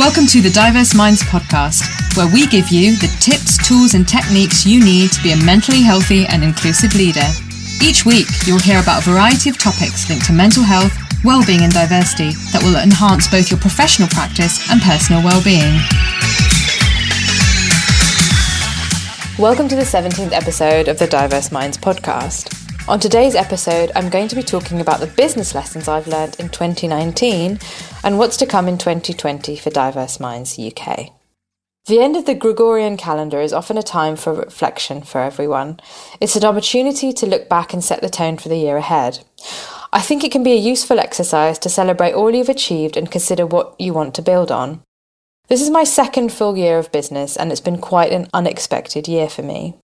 Welcome to the Diverse Minds podcast, where we give you the tips, tools and techniques you need to be a mentally healthy and inclusive leader. Each week, you'll hear about a variety of topics linked to mental health, well-being and diversity that will enhance both your professional practice and personal well-being. Welcome to the 17th episode of the Diverse Minds podcast. On today's episode, I'm going to be talking about the business lessons I've learned in 2019 and what's to come in 2020 for Diverse Minds UK. The end of the Gregorian calendar is often a time for reflection for everyone. It's an opportunity to look back and set the tone for the year ahead. I think it can be a useful exercise to celebrate all you've achieved and consider what you want to build on. This is my second full year of business and it's been quite an unexpected year for me.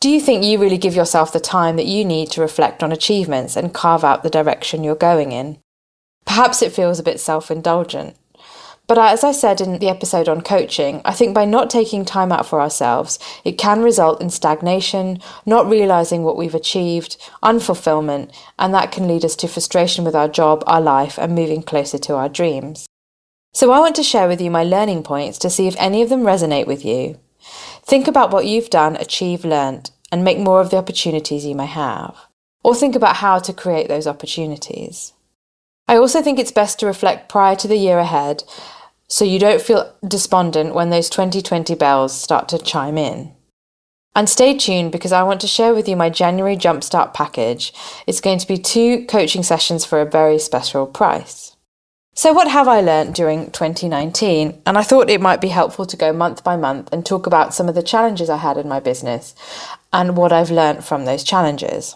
Do you think you really give yourself the time that you need to reflect on achievements and carve out the direction you're going in? Perhaps it feels a bit self-indulgent. But as I said in the episode on coaching, I think by not taking time out for ourselves, it can result in stagnation, not realising what we've achieved, unfulfillment, and that can lead us to frustration with our job, our life, and moving closer to our dreams. So I want to share with you my learning points to see if any of them resonate with you. Think about what you've done, achieved, learnt, and make more of the opportunities you may have. Or think about how to create those opportunities. I also think it's best to reflect prior to the year ahead so you don't feel despondent when those 2020 bells start to chime in. And stay tuned because I want to share with you my January Jumpstart package. It's going to be 2 coaching sessions for a very special price. So what have I learnt during 2019? And I thought it might be helpful to go month by month and talk about some of the challenges I had in my business and what I've learnt from those challenges.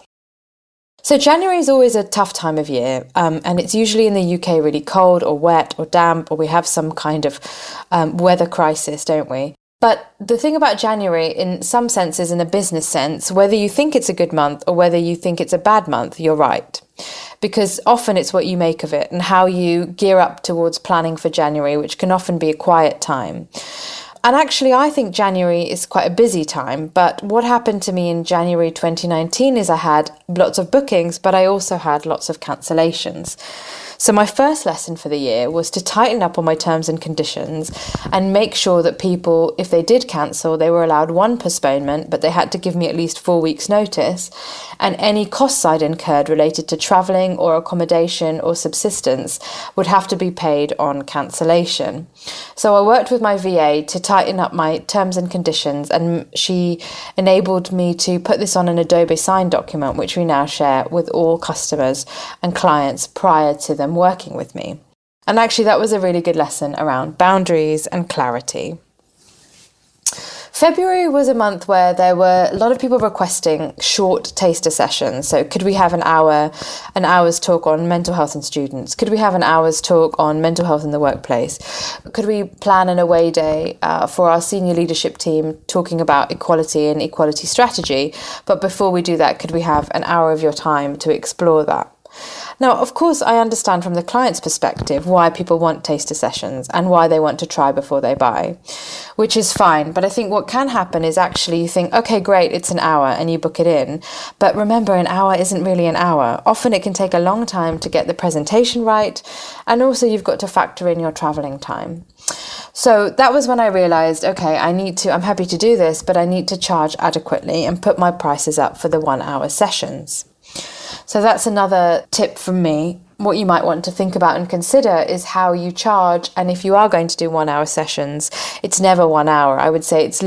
So January is always a tough time of year, and it's usually in the UK really cold or wet or damp, or we have some kind of weather crisis, don't we? But the thing about January, in some senses, in a business sense, whether you think it's a good month or whether you think it's a bad month, you're right. Because often it's what you make of it and how you gear up towards planning for January, which can often be a quiet time. And actually, I think January is quite a busy time, but what happened to me in January 2019 is I had lots of bookings, but I also had lots of cancellations. So my first lesson for the year was to tighten up on my terms and conditions and make sure that people, if they did cancel, they were allowed 1 postponement, but they had to give me at least 4 weeks notice, and any costs I'd incurred related to travelling or accommodation or subsistence would have to be paid on cancellation. So I worked with my VA to tighten up my terms and conditions, and she enabled me to put this on an Adobe Sign document, which we now share with all customers and clients prior to them working with me. And actually that was a really good lesson around boundaries and clarity. February was a month where there were a lot of people requesting short taster sessions. So could we have an hour's talk on mental health in students? Could we have an hour's talk on mental health in the workplace? Could we plan an away day for our senior leadership team talking about equality and equality strategy? But before we do that, could we have an hour of your time to explore that? Now, of course, I understand from the client's perspective why people want taster sessions and why they want to try before they buy, which is fine. But I think what can happen is actually you think, okay, great, it's an hour and you book it in. But remember, an hour isn't really an hour. Often it can take a long time to get the presentation right. And also you've got to factor in your traveling time. So that was when I realized, okay, I'm happy to do this, but I need to charge adequately and put my prices up for the 1 hour sessions. So that's another tip from me. What you might want to think about and consider is how you charge. And if you are going to do 1 hour sessions, it's never 1 hour. I would say it's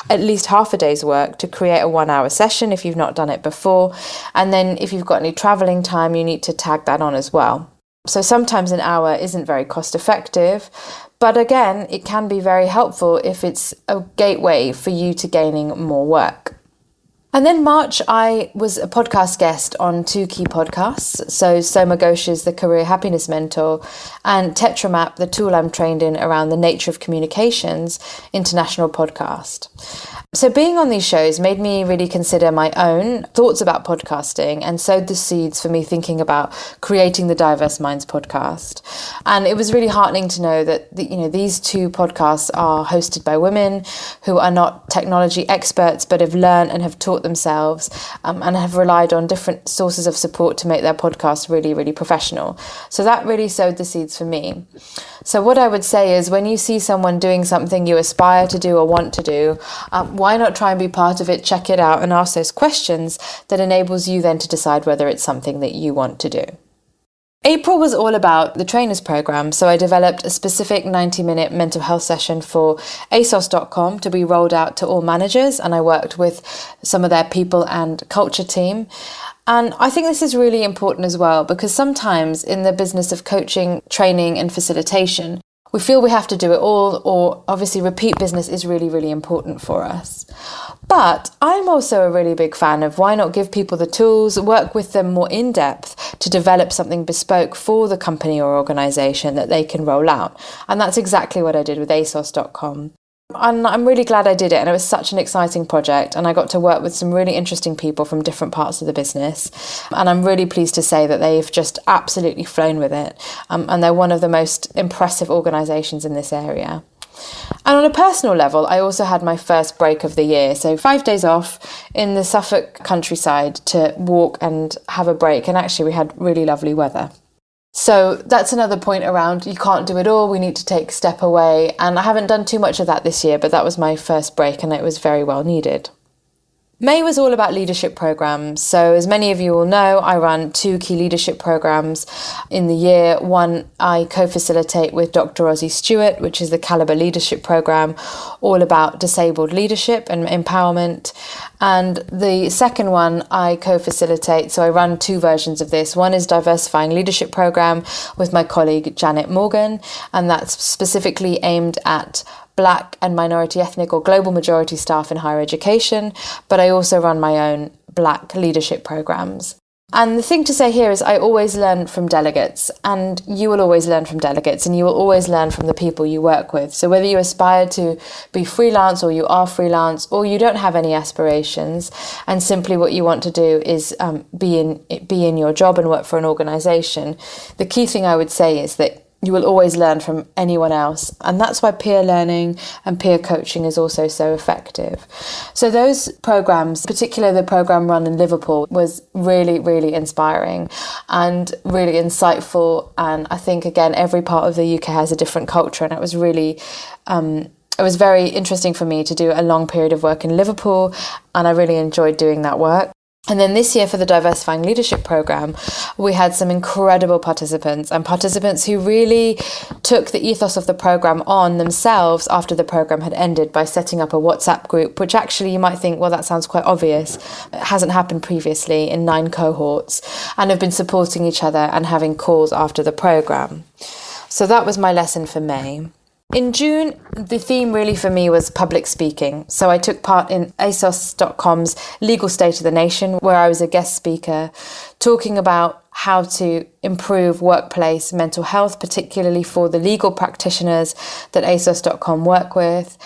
at least half a day's work to create a 1 hour session if you've not done it before. And then if you've got any traveling time, you need to tag that on as well. So sometimes an hour isn't very cost effective. But again, it can be very helpful if it's a gateway for you to gaining more work. And then March, I was a podcast guest on 2 key podcasts. So Soma Ghosh's The Career Happiness Mentor and TetraMap, the tool I'm trained in around the nature of communications, international podcast. So being on these shows made me really consider my own thoughts about podcasting and sowed the seeds for me thinking about creating the Diverse Minds podcast. And it was really heartening to know that these 2 podcasts are hosted by women who are not technology experts but have learned and have taught themselves and have relied on different sources of support to make their podcast really, really professional. So that really sowed the seeds for me. So what I would say is, when you see someone doing something you aspire to do or want to do, why not try and be part of it, check it out, and ask those questions that enables you then to decide whether it's something that you want to do. April was all about the trainers program, so I developed a specific 90-minute mental health session for ASOS.com to be rolled out to all managers, and I worked with some of their people and culture team. And I think this is really important as well, because sometimes in the business of coaching, training and facilitation, we feel we have to do it all, or obviously repeat business is really, really important for us. But I'm also a really big fan of why not give people the tools, work with them more in depth to develop something bespoke for the company or organisation that they can roll out. And that's exactly what I did with ASOS.com. And I'm really glad I did it, and it was such an exciting project, and I got to work with some really interesting people from different parts of the business, and I'm really pleased to say that they've just absolutely flown with it, and they're one of the most impressive organisations in this area. And on a personal level, I also had my first break of the year, so 5 days off in the Suffolk countryside to walk and have a break, and actually we had really lovely weather. So that's another point around, you can't do it all, we need to take a step away. And I haven't done too much of that this year, but that was my first break and it was very well needed. May was all about leadership programs. So as many of you will know, I run 2 key leadership programs in the year. One I co-facilitate with Dr. Ozzie Stewart, which is the Caliber Leadership Program, all about disabled leadership and empowerment. And the second one I co-facilitate, so I run 2 versions of this. One is Diversifying Leadership Program with my colleague Janet Morgan, and that's specifically aimed at Black and minority ethnic or global majority staff in higher education, but I also run my own Black leadership programs. And the thing to say here is I always learn from delegates, and you will always learn from delegates, and you will always learn from the people you work with. So whether you aspire to be freelance or you are freelance or you don't have any aspirations and simply what you want to do is be in your job and work for an organisation, the key thing I would say is that you will always learn from anyone else. And that's why peer learning and peer coaching is also so effective. So those programs, particularly the program run in Liverpool, was really, really inspiring and really insightful. And I think, again, every part of the UK has a different culture. And it was really, it was very interesting for me to do a long period of work in Liverpool. And I really enjoyed doing that work. And then this year for the Diversifying Leadership Programme, we had some incredible participants who really took the ethos of the programme on themselves after the programme had ended by setting up a WhatsApp group, which actually you might think, well, that sounds quite obvious. It hasn't happened previously in 9 cohorts, and have been supporting each other and having calls after the programme. So that was my lesson for May. In June, the theme really for me was public speaking. So I took part in ASOS.com's Legal State of the Nation, where I was a guest speaker, talking about how to improve workplace mental health, particularly for the legal practitioners that ASOS.com work with.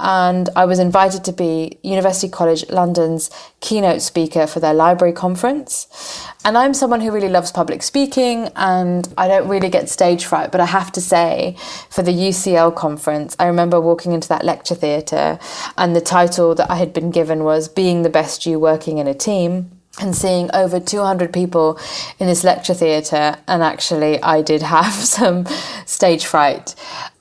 And I was invited to be University College London's keynote speaker for their library conference. And I'm someone who really loves public speaking, and I don't really get stage fright, but I have to say, for the UCL conference, I remember walking into that lecture theatre, and the title that I had been given was Being the Best You Working in a Team, and seeing over 200 people in this lecture theatre, and actually I did have some stage fright.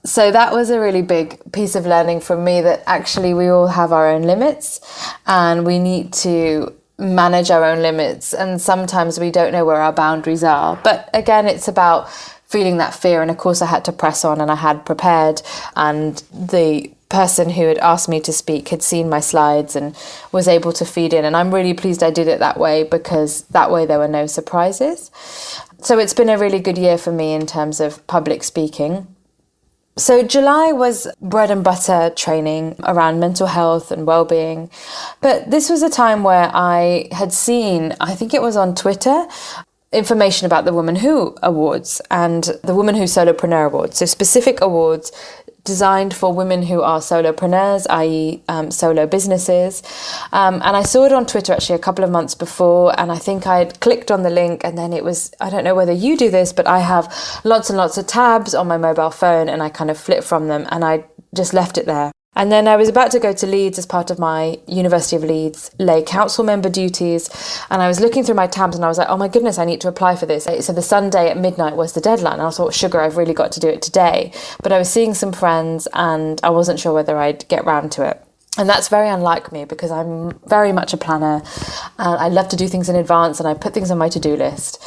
So that was a really big piece of learning from me, that actually we all have our own limits and we need to manage our own limits, and sometimes we don't know where our boundaries are. But again, it's about feeling that fear, and of course I had to press on, and I had prepared, and the person who had asked me to speak had seen my slides and was able to feed in, and I'm really pleased I did it that way, because that way there were no surprises. So it's been a really good year for me in terms of public speaking. So July was bread and butter training around mental health and well-being. But this was a time where I had seen, I think it was on Twitter, information about the Woman Who Awards and the Woman Who Solopreneur Awards. So specific awards designed for women who are solopreneurs, i.e. Solo businesses. And I saw it on Twitter actually a couple of months before, and I think I'd clicked on the link, and then it was, I don't know whether you do this, but I have lots and lots of tabs on my mobile phone, and I kind of flip from them, and I just left it there. And then I was about to go to Leeds as part of my University of Leeds lay council member duties. And I was looking through my tabs and I was like, oh my goodness, I need to apply for this. So the Sunday at midnight was the deadline. And I thought, sugar, I've really got to do it today. But I was seeing some friends and I wasn't sure whether I'd get round to it. And that's very unlike me because I'm very much a planner and I love to do things in advance and I put things on my to-do list.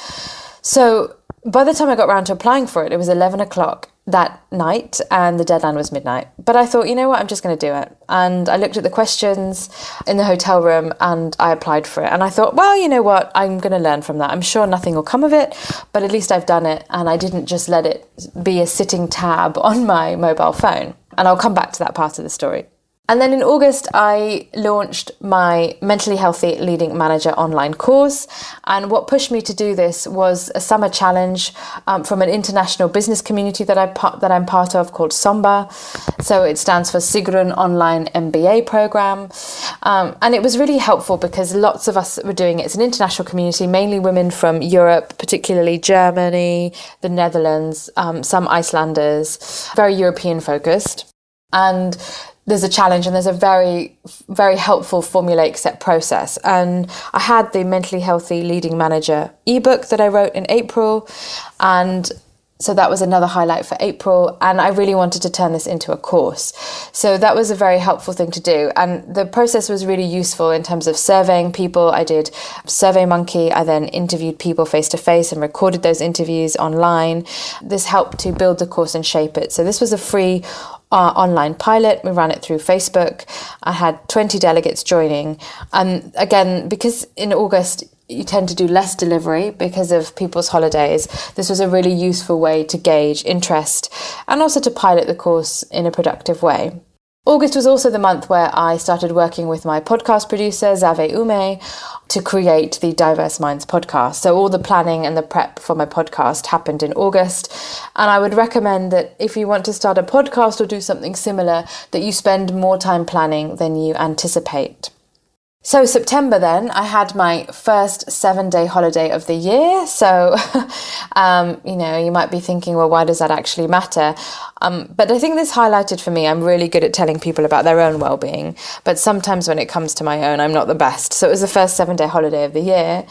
So by the time I got round to applying for it, it was 11 o'clock that night and the deadline was midnight. But I thought, you know what, I'm just going to do it. And I looked at the questions in the hotel room and I applied for it. And I thought, well, you know what, I'm going to learn from that. I'm sure nothing will come of it, but at least I've done it. And I didn't just let it be a sitting tab on my mobile phone. And I'll come back to that part of the story. And then in August, I launched my Mentally Healthy Leading Manager online course. And what pushed me to do this was a summer challenge from an international business community that I'm part of called SOMBA. So it stands for Sigrun Online MBA Program. And it was really helpful because lots of us were doing it. It's an international community, mainly women from Europe, particularly Germany, the Netherlands, some Icelanders, very European focused. And there's a challenge and there's a very, very helpful formulaic set process. And I had the Mentally Healthy Leading Manager ebook that I wrote in April. And so that was another highlight for April. And I really wanted to turn this into a course. So that was a very helpful thing to do. And the process was really useful in terms of surveying people. I did SurveyMonkey. I then interviewed people face to face and recorded those interviews online. This helped to build the course and shape it. So this was a free online pilot. We ran it through Facebook. I had 20 delegates joining. And again, because in August, you tend to do less delivery because of people's holidays, this was a really useful way to gauge interest and also to pilot the course in a productive way. August was also the month where I started working with my podcast producer, Zave Ume, to create the Diverse Minds podcast. So all the planning and the prep for my podcast happened in August. And I would recommend that if you want to start a podcast or do something similar, that you spend more time planning than you anticipate. So September then, I had my first 7-day holiday of the year. So, you might be thinking, well, why does that actually matter? But I think this highlighted for me, I'm really good at telling people about their own well-being. But sometimes when it comes to my own, I'm not the best. So it was the first 7-day holiday of the year.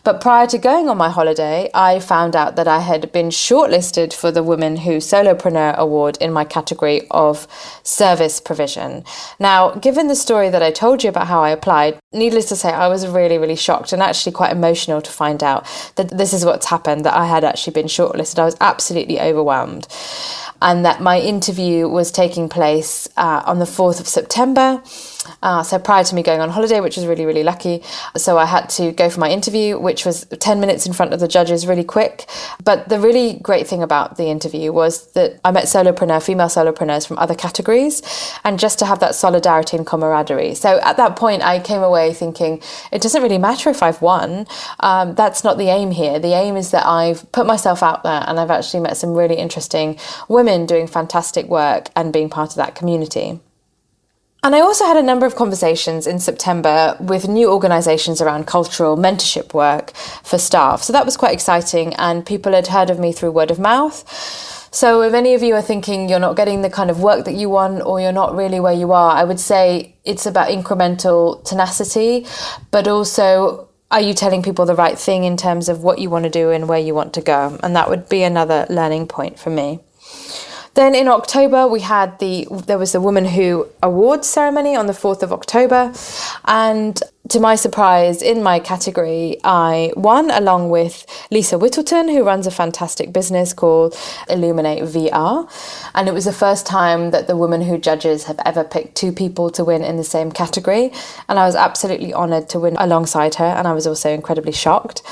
But prior to going on my holiday, I found out that I had been shortlisted for the Women Who Solopreneur Award in my category of service provision. Now, given the story that I told you about how I applied, needless to say, I was really, really shocked and actually quite emotional to find out that this is what's happened, that I had actually been shortlisted. I was absolutely overwhelmed. And that my interview was taking place on the 4th of September. So prior to me going on holiday, which was really, really lucky. So I had to go for my interview, which was 10 minutes in front of the judges, really quick. But the really great thing about the interview was that I met female solopreneurs from other categories, and just to have that solidarity and camaraderie. So at that point, I came away thinking, it doesn't really matter if I've won. That's not the aim here. The aim is that I've put myself out there and I've actually met some really interesting women doing fantastic work and being part of that community. And I also had a number of conversations in September with new organisations around cultural mentorship work for staff. So that was quite exciting, and people had heard of me through word of mouth. So if any of you are thinking you're not getting the kind of work that you want, or you're not really where you are, I would say it's about incremental tenacity, but also, are you telling people the right thing in terms of what you want to do and where you want to go? And that would be another learning point for me. Then in October, there was the Woman Who Awards ceremony on the 4th of October. And to my surprise, in my category, I won along with Lisa Whittleton, who runs a fantastic business called Illuminate VR. And it was the first time that the Women Who judges have ever picked two people to win in the same category. And I was absolutely honoured to win alongside her. And I was also incredibly shocked.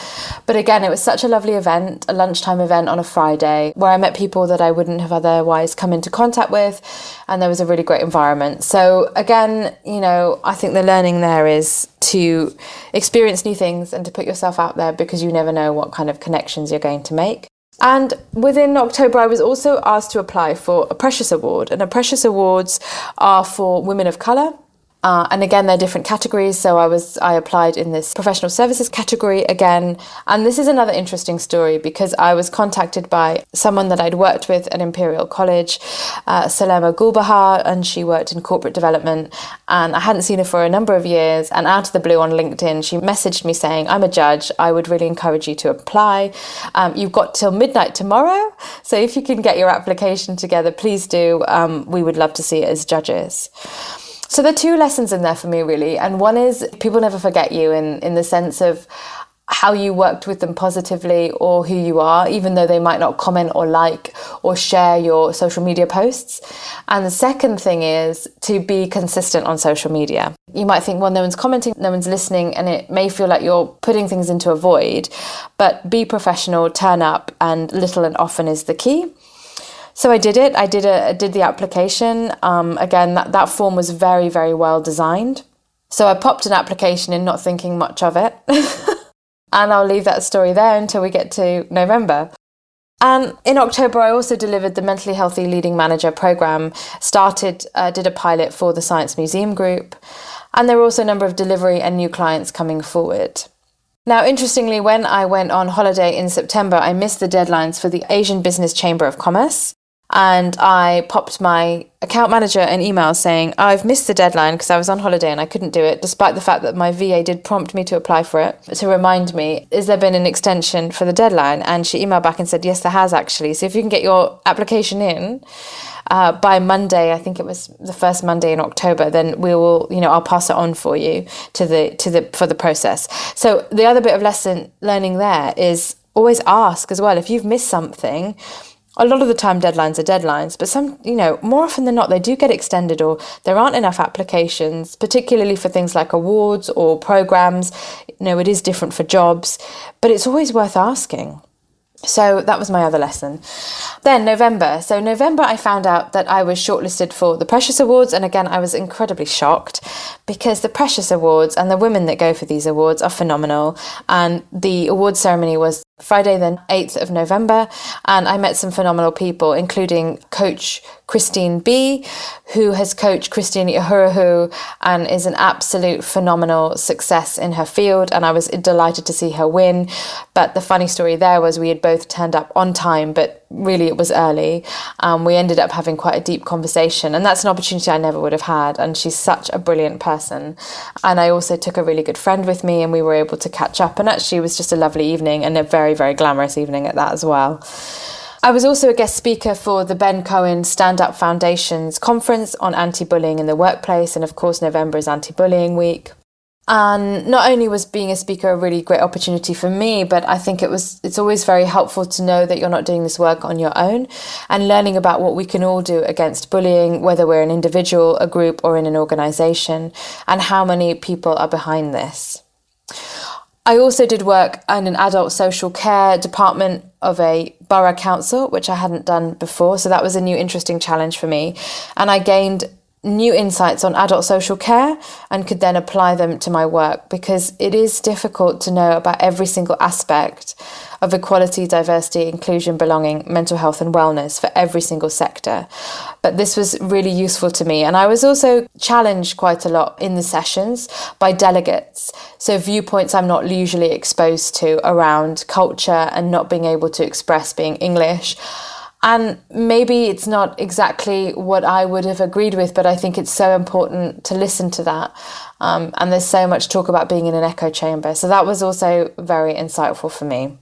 But again, it was such a lovely event, a lunchtime event on a Friday, where I met people that I wouldn't have otherwise come into contact with. And there was a really great environment. So again, I think the learning there is to experience new things and to put yourself out there, because you never know what kind of connections you're going to make. And within October, I was also asked to apply for a Precious Award. And a Precious Awards are for women of colour. And again, they're different categories. So I applied in this professional services category again. And this is another interesting story because I was contacted by someone that I'd worked with at Imperial College, Salema Gulbahar, and she worked in corporate development. And I hadn't seen her for a number of years. And out of the blue on LinkedIn, she messaged me saying, I'm a judge. I would really encourage you to apply. You've got till midnight tomorrow. So if you can get your application together, please do. We would love to see it as judges. So there are two lessons in there for me, really. And one is people never forget you in the sense of how you worked with them positively or who you are, even though they might not comment or like or share your social media posts. And the second thing is to be consistent on social media. You might think, well, no one's commenting, no one's listening, and it may feel like you're putting things into a void, but be professional, turn up, and little and often is the key. So I did it. I did the application. Again, that form was very, very well designed. So I popped an application in, not thinking much of it. And I'll leave that story there until we get to November. And in October, I also delivered the Mentally Healthy Leading Manager program, did a pilot for the Science Museum Group. And there were also a number of delivery and new clients coming forward. Now, interestingly, when I went on holiday in September, I missed the deadlines for the Asian Business Chamber of Commerce. And I popped my account manager an email saying, I've missed the deadline because I was on holiday and I couldn't do it, despite the fact that my VA did prompt me to apply for it, to remind me, has there been an extension for the deadline? And she emailed back and said, yes, there has actually. So if you can get your application in by Monday, I think it was the first Monday in October, then we will, I'll pass it on for you for the process. So the other bit of lesson learning there is always ask as well. If you've missed something, a lot of the time deadlines are deadlines, but some, more often than not, they do get extended or there aren't enough applications, particularly for things like awards or programs. It is different for jobs, but it's always worth asking. So that was my other lesson. Then November. So November, I found out that I was shortlisted for the Precious Awards. And again, I was incredibly shocked because the Precious Awards and the women that go for these awards are phenomenal. And the awards ceremony was Friday, the 8th of November. And I met some phenomenal people, including Coach Christine B, who has coached Christine Ihurahu and is an absolute phenomenal success in her field. And I was delighted to see her win. But the funny story there was we had both turned up on time, but really it was early. We ended up having quite a deep conversation. And that's an opportunity I never would have had. And she's such a brilliant person. And I also took a really good friend with me and we were able to catch up. And actually it was just a lovely evening and a very, very glamorous evening at that as well. I was also a guest speaker for the Ben Cohen Stand Up Foundation's conference on anti-bullying in the workplace. And of course, November is anti-bullying week. And not only was being a speaker a really great opportunity for me, but I think it's always very helpful to know that you're not doing this work on your own and learning about what we can all do against bullying, whether we're an individual, a group, or in an organisation, and how many people are behind this. I also did work in an adult social care department of a borough council, which I hadn't done before. So that was a new interesting challenge for me. And I gained new insights on adult social care and could then apply them to my work, because it is difficult to know about every single aspect of equality, diversity, inclusion, belonging, mental health and wellness for every single sector. But this was really useful to me. And I was also challenged quite a lot in the sessions by delegates. So viewpoints I'm not usually exposed to around culture and not being able to express being English. And maybe it's not exactly what I would have agreed with, but I think it's so important to listen to that. And there's so much talk about being in an echo chamber. So that was also very insightful for me.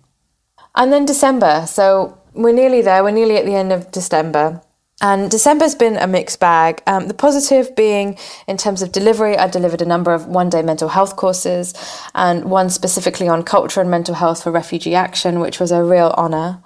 And then December. So we're nearly there. We're nearly at the end of December. And December's been a mixed bag. The positive being, in terms of delivery, I delivered a number of one-day mental health courses and one specifically on culture and mental health for refugee action, which was a real honour.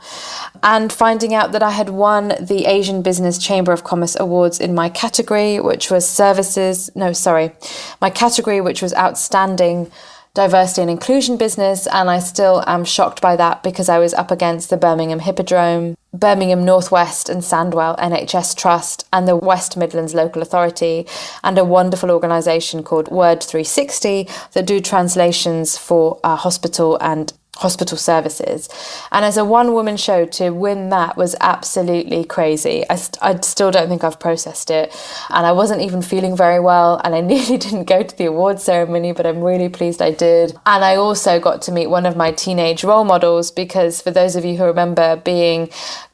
And finding out that I had won the Asian Business Chamber of Commerce Awards in my category, which was my category, which was outstanding diversity and inclusion business, and I still am shocked by that because I was up against the Birmingham Hippodrome, Birmingham Northwest and Sandwell NHS Trust and the West Midlands Local Authority and a wonderful organisation called Word 360 that do translations for hospital and hospital services. And as a one-woman show, to win that was absolutely crazy. I still don't think I've processed it. And I wasn't even feeling very well, and I nearly didn't go to the awards ceremony, but I'm really pleased I did. And I also got to meet one of my teenage role models, because for those of you who remember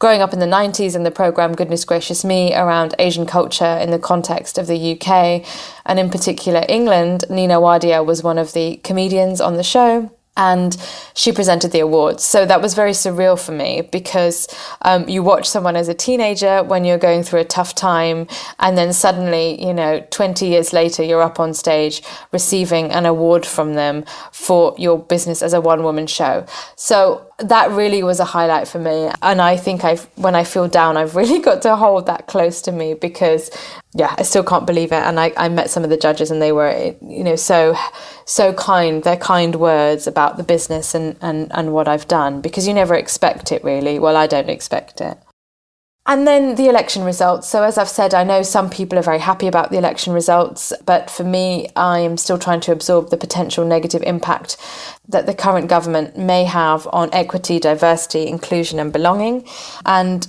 growing up in the 90s in the programme Goodness Gracious Me around Asian culture in the context of the UK, and in particular England, Nina Wadia was one of the comedians on the show, and she presented the awards. So that was very surreal for me, because you watch someone as a teenager when you're going through a tough time, and then suddenly, 20 years later, you're up on stage receiving an award from them for your business as a one-woman show. So that really was a highlight for me. And I think when I feel down, I've really got to hold that close to me, because I still can't believe it. And I met some of the judges, and they were, so kind. Their kind words about the business and what I've done, because you never expect it, really. Well, I don't expect it. And then the election results. So as I've said, I know some people are very happy about the election results, but for me, I am still trying to absorb the potential negative impact that the current government may have on equity, diversity, inclusion and belonging. And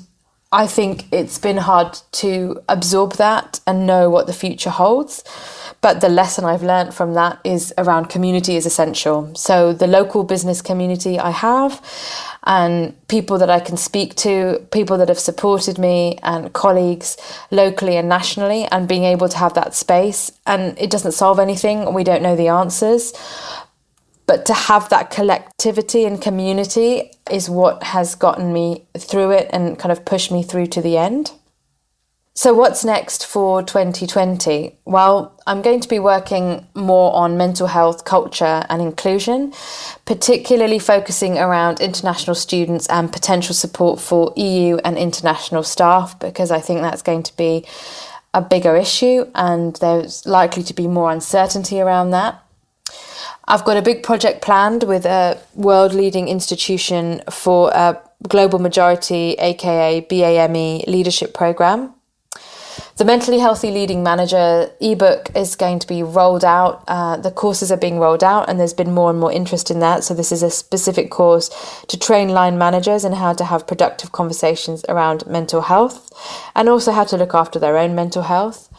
I think it's been hard to absorb that and know what the future holds. But the lesson I've learned from that is around community is essential. So the local business community I have, and people that I can speak to, people that have supported me, and colleagues locally and nationally, and being able to have that space. And it doesn't solve anything, and we don't know the answers. But to have that collectivity and community is what has gotten me through it and kind of pushed me through to the end. So what's next for 2020? Well, I'm going to be working more on mental health, culture and inclusion, particularly focusing around international students and potential support for EU and international staff, because I think that's going to be a bigger issue and there's likely to be more uncertainty around that. I've got a big project planned with a world-leading institution for a global majority, aka BAME leadership program. The Mentally Healthy Leading Manager ebook is going to be rolled out. The courses are being rolled out, and there's been more and more interest in that. So this is a specific course to train line managers in how to have productive conversations around mental health, and also how to look after their own mental health.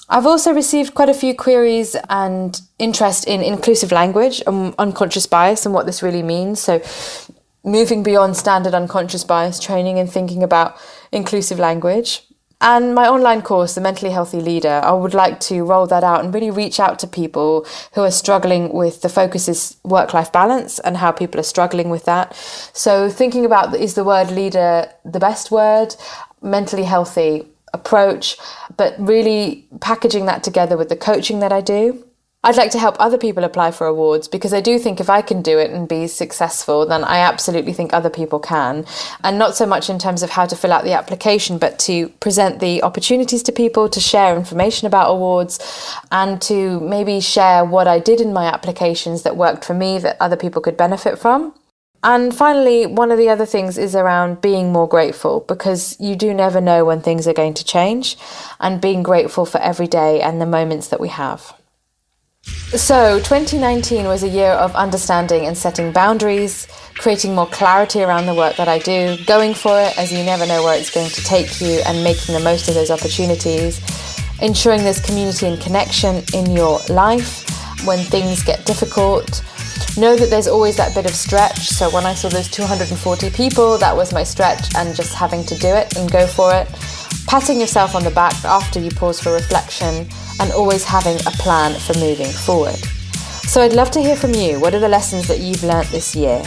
I've also received quite a few queries and interest in inclusive language and unconscious bias and what this really means. So moving beyond standard unconscious bias training and thinking about inclusive language. And my online course, The Mentally Healthy Leader, I would like to roll that out and really reach out to people who are struggling with, the focus is work-life balance and how people are struggling with that. So thinking about, is the word leader the best word? Mentally healthy approach, but really packaging that together with the coaching that I do. I'd like to help other people apply for awards, because I do think if I can do it and be successful, then I absolutely think other people can. And not so much in terms of how to fill out the application, but to present the opportunities to people, to share information about awards, and to maybe share what I did in my applications that worked for me that other people could benefit from. And finally, one of the other things is around being more grateful, because you do never know when things are going to change, and being grateful for every day and the moments that we have. So 2019 was a year of understanding and setting boundaries, creating more clarity around the work that I do, going for it as you never know where it's going to take you, and making the most of those opportunities, ensuring there's community and connection in your life when things get difficult. Know that there's always that bit of stretch. So when I saw those 240 people, that was my stretch, and just having to do it and go for it. Patting yourself on the back after you pause for reflection, and always having a plan for moving forward. So I'd love to hear from you. What are the lessons that you've learnt this year?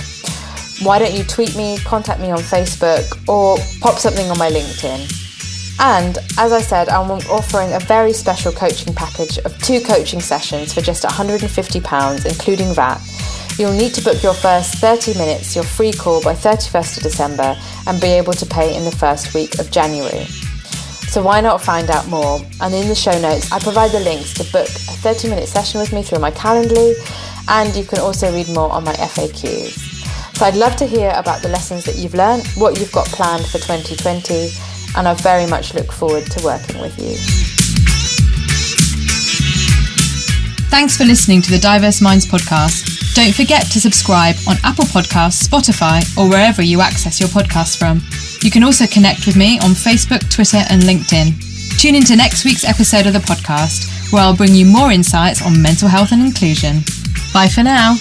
Why don't you tweet me, contact me on Facebook, or pop something on my LinkedIn. And as I said, I'm offering a very special coaching package of 2 coaching sessions for just £150, including VAT. You'll need to book your first 30 minutes, your free call, by 31st of December, and be able to pay in the first week of January. So why not find out more? And in the show notes, I provide the links to book a 30-minute session with me through my Calendly, and you can also read more on my FAQs. So I'd love to hear about the lessons that you've learned, what you've got planned for 2020, and I very much look forward to working with you. Thanks for listening to the Diverse Minds podcast. Don't forget to subscribe on Apple Podcasts, Spotify, or wherever you access your podcasts from. You can also connect with me on Facebook, Twitter, and LinkedIn. Tune into next week's episode of the podcast, where I'll bring you more insights on mental health and inclusion. Bye for now.